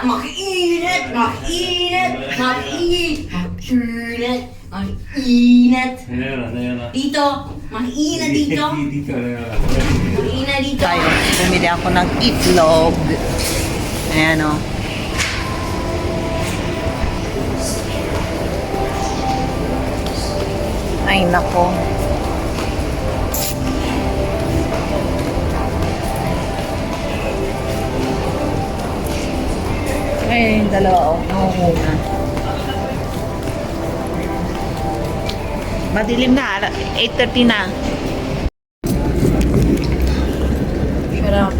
Mainit! Mainit! Mainit! Mainit! Mainit! Dito! Mainit dito! Mainit dito! Tayo, bumili ako ng itlog. Ayan o. Ay, nako. Ay, dalawa o. Muna. Madilim na. 8:30 na. Sarap.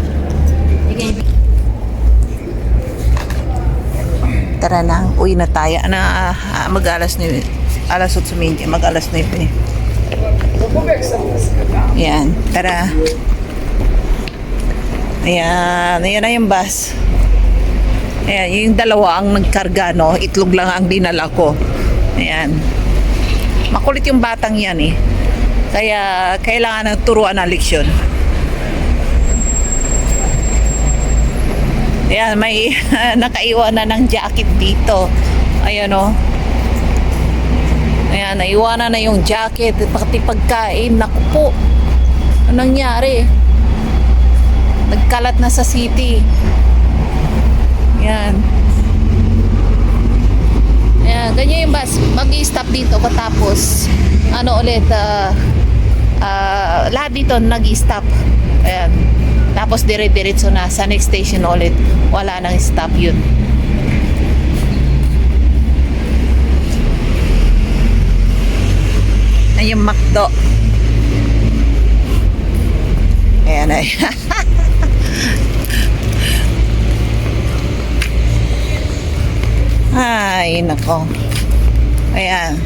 Tara na, uwi na tayo. Mag-alas 9. Alas 8:30. Mag-alas 9 eh. Yan, tara. Ayan, ayan na yung bus. Ayan, yung dalawa ang nagkarga, no? Itlog lang ang dinala ko. Ayan. Makulit yung batang yan eh. Kaya kailangan ng turuan ng leksyon. Ayan, may nakaiwan na ng jacket dito. Ayan o. Ayan, naiwanan na yung jacket. Pati pagkain. Naku po. Anong nangyari? Nagkalat na sa city. Ayan. Ayan, ganyan yung bus. Mag-i-stop dito katapos ano ulit lahat dito nag-i-stop. Ayan. Tapos dire-diretso na sa next station ulit. Wala nang stop yun. Ay, yung McDo. Ayan ay. Ay, nako. Ayan.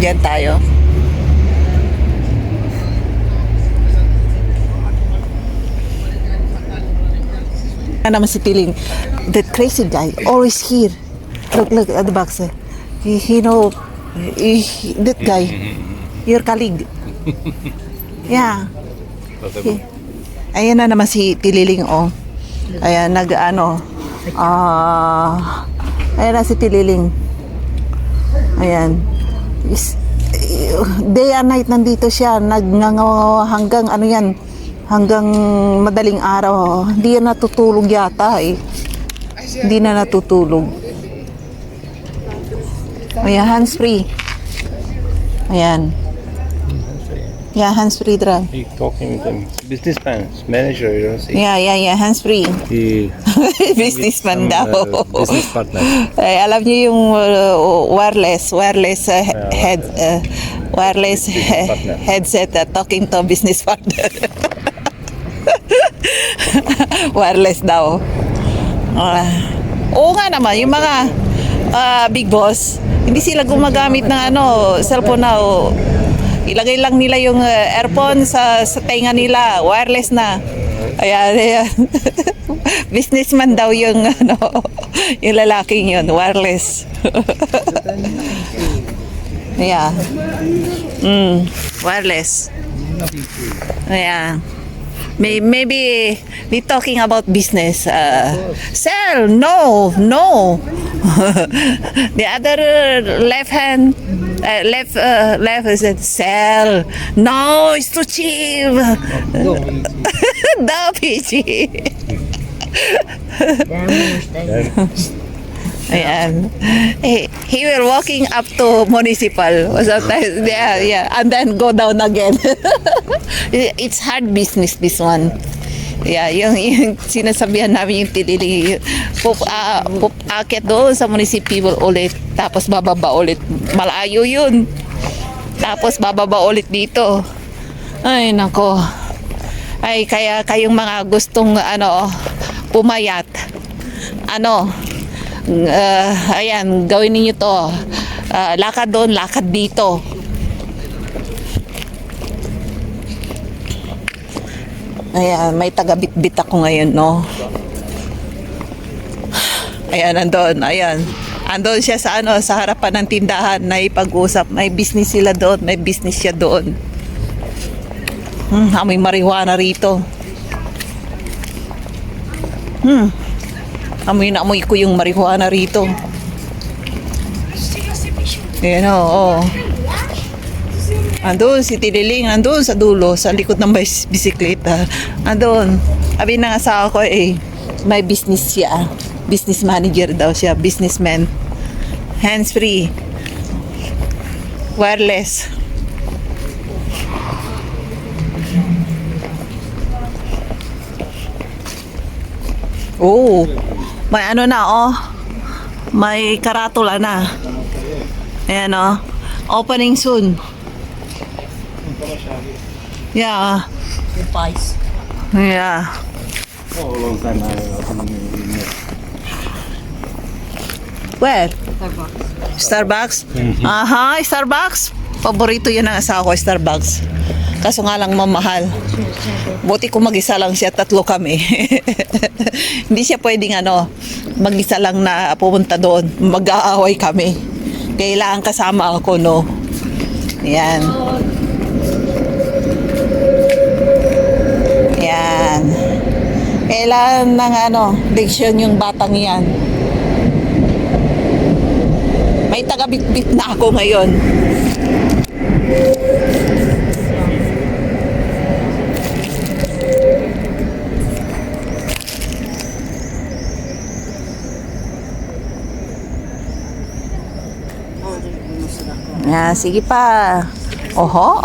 Diyan tayo. Naman si Piling. That crazy guy, always here. Look at the box. He know, that guy, your colleague. Yeah. Ayan na naman si Pililing, oh. Ayan, ayan na si Pililing. Ayan. Day and night nandito siya. Hanggang ano yan, hanggang madaling araw. Hindi na natutulog yata eh. Hindi na natutulog. Ayan, hands-free. Ayan. Yeah, hands-free dra. He talking with them. Businessman, manager, you know. Yeah, hands-free. He Businessman daw. business partner. Ay, alam niyo yung wireless headset talking to business partner. Wireless daw. Oo nga naman, yung mga big boss, hindi sila gumagamit ng cellphone na ilagay lang nila yung earphone sa tenga nila, wireless na. Ayan. Businessman daw yung yung lalaking yun, wireless. Yeah. Wireless. Yeah. Maybe we talking about business. Sell, no. The other left hand, left is sell. No, it's too cheap. Daw PG. Ayan. He will walking up to municipal. Sometimes, yeah, and then go down again. It's hard business, this one. Yeah, yung sinasabihan namin yung Pililing, akit doon sa municipal ulit, tapos bababa ulit. Malayo yun. Tapos bababa ulit dito. Ay, nako. Ay, kaya kayong mga gustong pumayat. Ayan, gawin niyo to. Lakad doon, lakad dito. Ayan, may taga-bitbit ako ngayon, no? Ayan, andun, ayan. Andun siya sa sa harapan ng tindahan na ipag-usap. May business sila doon, may business siya doon. May marijuana rito. Amoy na amoy ko yung marijuana rito. Ayan o. Andun si Tililing, andun sa dulo, sa likod ng bisikleta. Andun. Sabi ng asawa ko may business siya. Business manager daw siya, businessman. Hands free. Wireless. Oh, may ano na may karatula na. Ayan opening soon. Yeah. Advice. Yeah. Oh, long time Where? Starbucks. Starbucks? Aha, Starbucks. Paborito yan ng asawa ko, Starbucks. Kaso nga lang mamahal. Buti kung mag-isa lang siya, 3 kami. Hindi siya pwedeng mag-isa lang na pumunta doon. Mag-aaway kami. Kailangan kasama ako, no? Yan. Yan. Kailangan ng leksyon yung batang yan. May taga-bit-bit na ako ngayon. Sige pa. Oho.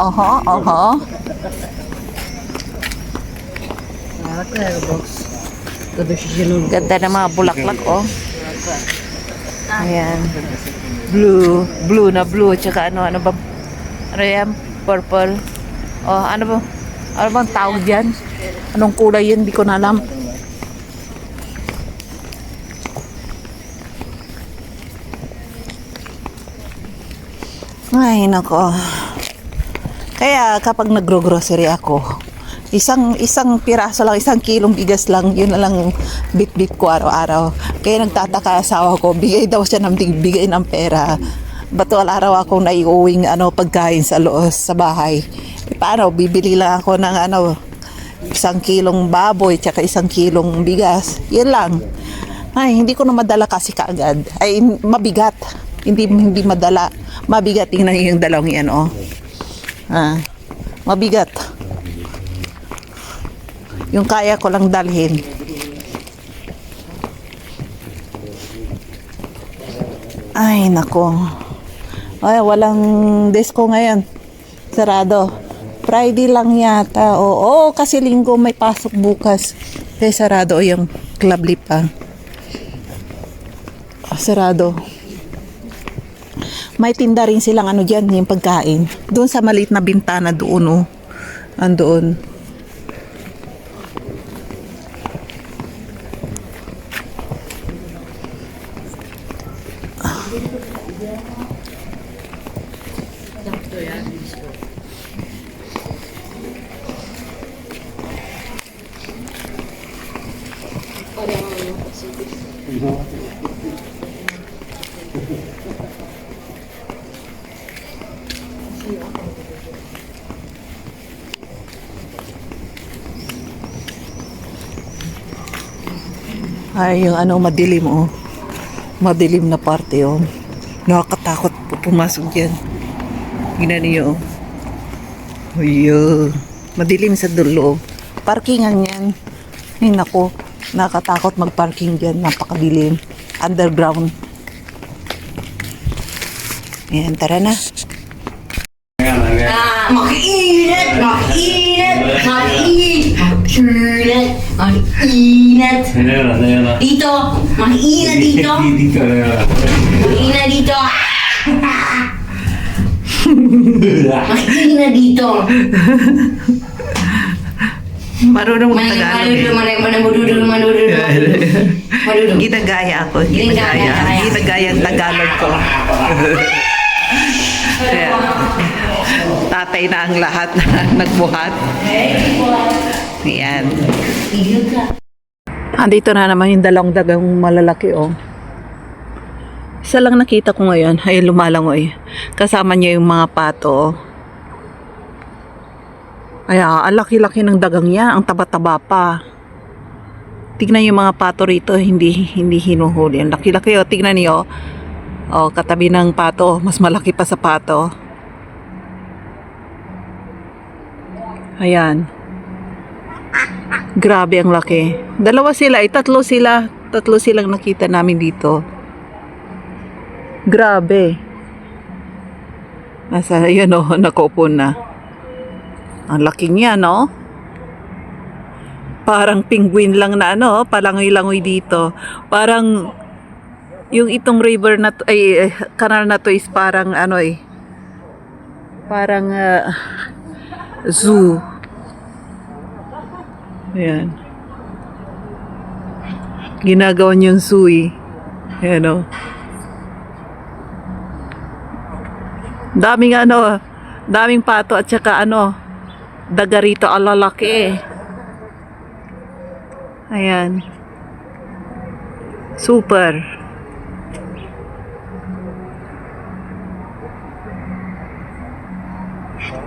Ganda ng mga bulaklak, Ayan. Blue na blue. Tsaka ano ba? Ano yan? Purple. Ano bang tawag dyan? Anong kulay yun? Di ko na alam. Ay, nako. Kaya kapag nagro-grocery ako, isang piraso lang, 1 kilong bigas lang, yun na lang bit-bit ko araw-araw. Kaya nagtataka asawa ko, bigay daw siya bigay ng pera. Ba't wala araw akong naiuwing pagkain sa bahay. Paano, bibili lang ako ng 1 kilong baboy, tsaka 1 kilong bigas. Yan lang. Ay, hindi ko na madala kasi kaagad. Ay, mabigat. Hindi madala. Mabigat. Tingnan niyo yung dalawang yan, mabigat. Yung kaya ko lang dalhin. Ay, nako. Ay, walang desko ngayon. Sarado. Friday lang yata. Oo, kasi linggo may pasok bukas. Kaya sarado yung Club Lipa. Sarado. May tinda rin silang dyan, yung pagkain. Doon sa maliit na bintana doon, andoon. Ay, yung madilim, Madilim na parte, Nakakatakot pumasok dyan. Tingnan niyo, Ayo. Madilim sa dulo. Parkingan yan. Ay, nako. Nakakatakot mag-parking dyan. Napakadilim. Underground. Ayan, tara na. Mainit! Dito! Mainit dito! Mainit dito! Mainit dito! Marunong mag-Tagalog. Madudul. Ginagaya ako. Ginagaya ang Tagalog ko. Kaya, tatay na ang lahat na nagbuhat. Ayan. Andito na naman yung dalawang dagang malalaki, Isa lang nakita ko ngayon. Ay, lumalangoy. Kasama niya yung mga pato, Ay, ang laki-laki ng dagang yan. Ang taba-taba pa. Tignan yung mga pato rito, hindi hinuhuli. Ang laki-laki, oh. Tignan niyo. Oh, katabi ng pato, mas malaki pa sa pato. Ayan. Grabe ang laki. Dalawa sila, tatlo sila. Tatlo silang nakita namin dito. Grabe. Nasa, yun oh, nakaupo na. Ang laki niya, no? Parang penguin lang na ano, palangoy-langoy dito. Parang yung itong river na to, ay kanal na to is parang ano parang zoo. Ayan. Ginagawa niyong zoo eh. Ayan o. Daming ano, daming pato at saka ano, daga rito, alalaki eh. Ayan. Super.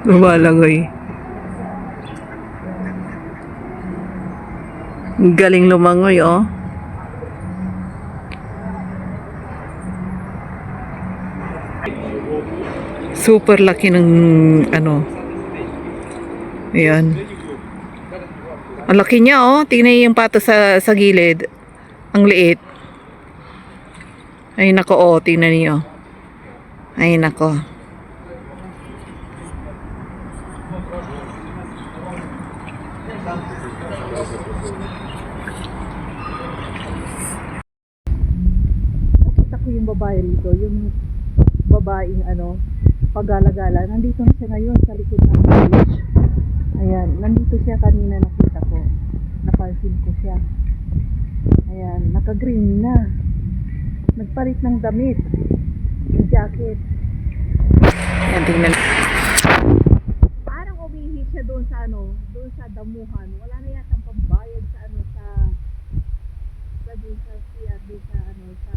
Lumalangoy. Galing lumangoy, oh. Super laki ng ano. Ayan. Ang laki niya, oh. Tingnan yung pato sa gilid. Ang liit. Ay nako, oh. Tingnan niyo. Ay nako. Nakita ko yung babae rito, yung babaeng ano, pagala-gala. Nandito na siya ngayon sa likod ng village. Ayan, nandito siya kanina, nakita ko. Napansin ko siya. Ayan, naka-green na. Nagpalit ng damit. Yung jacket. Ayan, tingnan. Parang umihi siya doon sa ano, doon sa damuhan. Wala na yata pambayad sa ano, sa doon sa CR, doon sa ano, sa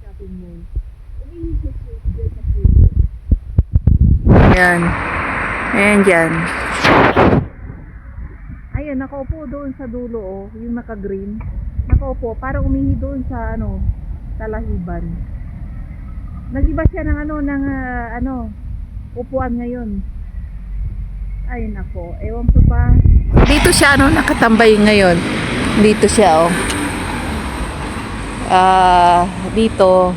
shopping mall. Umihi siya doon sa puno. Ayan. Ayan dyan. Ayan, nakaupo doon sa dulo, oh, yung naka-green. Nakaupo, parang umihi doon sa ano, talahiban. Nag-iba siya ng ano, ng ano, upuan ngayon. Ay nako, ewan ko pa. Dito siya ano, nakatambay ngayon. Dito siya, oh. Dito.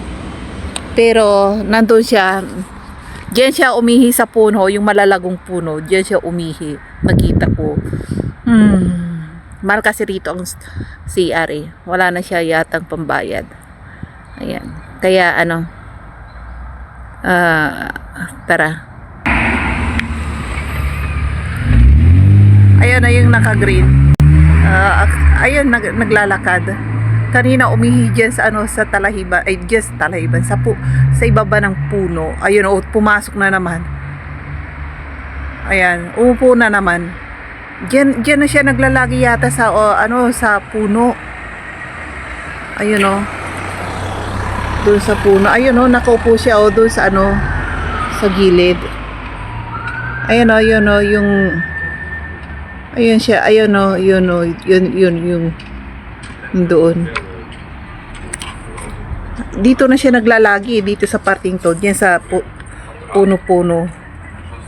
Pero nandun siya. Diyan siya umihi sa puno, yung malalagong puno. Diyan siya umihi. Nakita ko. Mahal kasi rito ang CR eh. Wala na siya yatang pambayad. Ayan. Kaya ano, tara. Ayan na yung naka-green. Ayun, naglalakad. Kanina umihi dyan sa ano, sa talahiban, ay just talahiban, sa ibaba ng puno. Ayun, oh, pumasok na naman. Ayan, umupo na naman. Diyan na siya naglalagi yata sa ano, sa puno. Ayun oh. Doon sa puno. Ayun oh, nakaupo siya oh, doon sa ano, sa gilid. Ayun oh, yun oh, yung ayun siya, ayun oh, yun oh, yung doon. Dito na siya naglalagi, dito sa parting to, diyan sa puno-puno.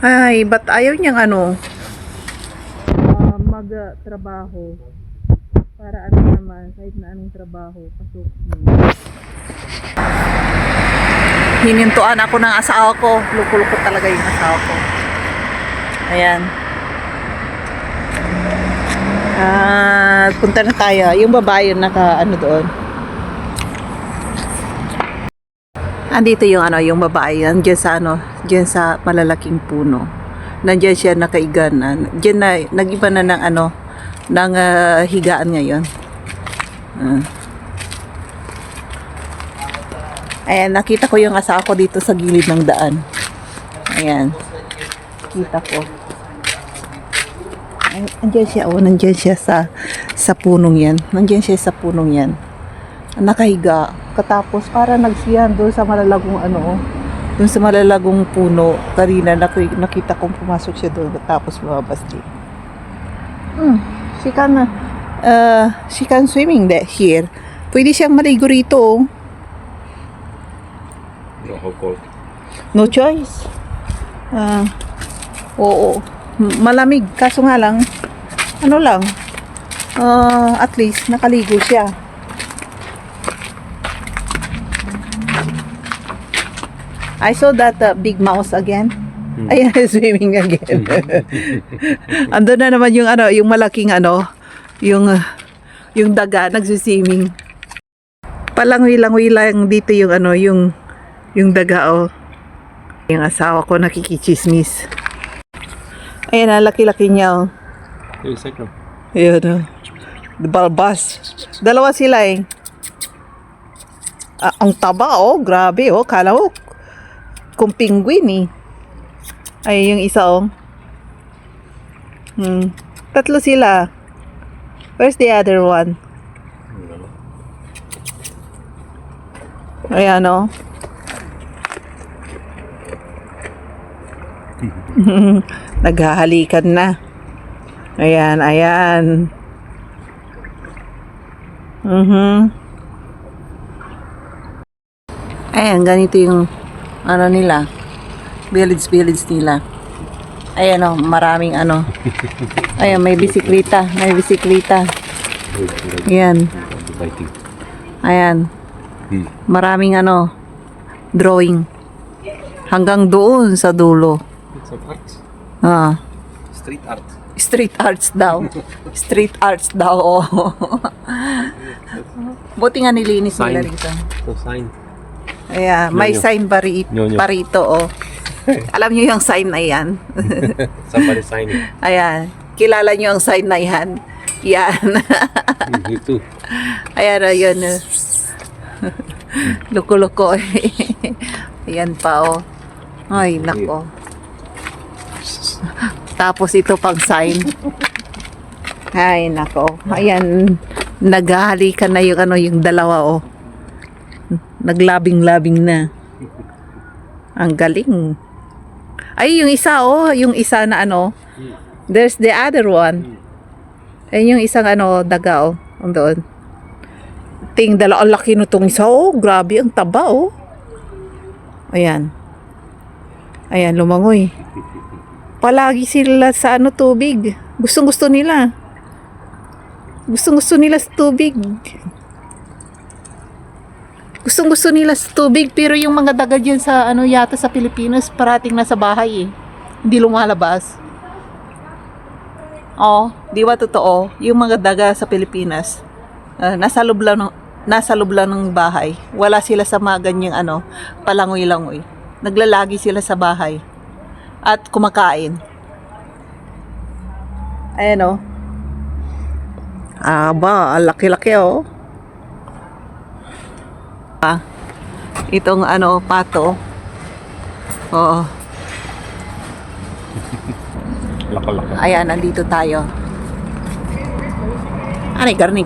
Ay, ba't ayaw niyang ano, magtrabaho para ano naman, kahit na anong trabaho, pasok. Hinintuan ako ng asawa ko, luko-luko talaga yung asawa ko. Ayan. Punta na tayo. Yung babae yung naka ano doon. Andito yung ano, yung babae yan, diyan sa ano, diyan sa malalaking puno. Nandiyan siya nakaigan. Diyan na nagiba na ng ano, ng higaan ngayon. Ayan, nakita ko yung asawa ko dito sa gilid ng daan. Ayan. Kita ko. Nandiyan siya, oh, nandiyan siya sa punong yan. Nandiyan siya sa punong yan. Nakahiga. Katapos para nagsiyan doon sa malalagong ano, doon sa malalagong puno. Karina nakita kong pumasok siya doon. Tapos lumabas din. Sika na. she can swimming here. Pwede siyang maligo rito. Oh. No, how cold? No choice. Oo. Malamig. Kaso nga lang, ano lang, at least nakaligo siya. I saw that big mouse again. Ayan, swimming again. Ando na naman yung ano, yung malaking ano, yung daga nagsiswimming. Palangwi-langwi lang dito yung ano, yung daga oh. Yung asawa ko nakikichismis. Ayan, laki-laki niya oh. Wait a second. Ayan oh. Balbas. Dalawa sila eh. Ang taba oh, grabe oh. Kala ko kung penguin eh. Ay, yung isa oh. Tatlo sila. Where's the other one? Ayan oh. Naghahalikan na. Ayan, ayan. Ayan, ganito yung ano nila. Village nila. Ayan oh, maraming ano. Ayan, may bisikleta. Ayan. Fighting. Ayan. Maraming ano, drawing. Hanggang doon sa dulo. It's an art. Street art. Street arts daw. Street arts daw, oh. Buti nga nilinis nila Sign. rito. No sign. Ayan, may Nyo-nyo. sign Nyo-nyo. parito, oh. Alam niyo yung sign na yan? Somebody sign it. Ayan, kilala niyo ang sign na yan? Yan. You too. Ayan, ayun. Loko-loko. Ayan pa, oh. Ay, nako. Tapos ito pang sign. Ay, nako. Ayan, naghahalikan na yung ano, yung dalawa, oh. Naglabing-labing na. Ang galing. Ay, yung isa, oh. Yung isa na ano. There's the other one. Ayun yung isang ano, daga, oh. Doon. Ting, ang laki nitong isa, oh. Grabe, ang taba, oh. Ayan. Ayan, lumangoy. Palagi sila sa ano, tubig. Gustong-gusto nila. Gustong-gusto nila sa tubig. Gustong-gusto nila sa tubig, pero yung mga daga dyan sa ano yata sa Pilipinas, parating nasa bahay eh. Hindi lumalabas. Oh, di ba totoo? Yung mga daga sa Pilipinas, nasa loob lang ng bahay. Wala sila sa mga ganyang ano, palangoy-langoy. Naglalagi sila sa bahay. At kumakain. Ayan oh. Aba, ang laki-laki oh. Itong ano, pato. Oo. Laka-laka. Ayan, nandito tayo. Anay, garni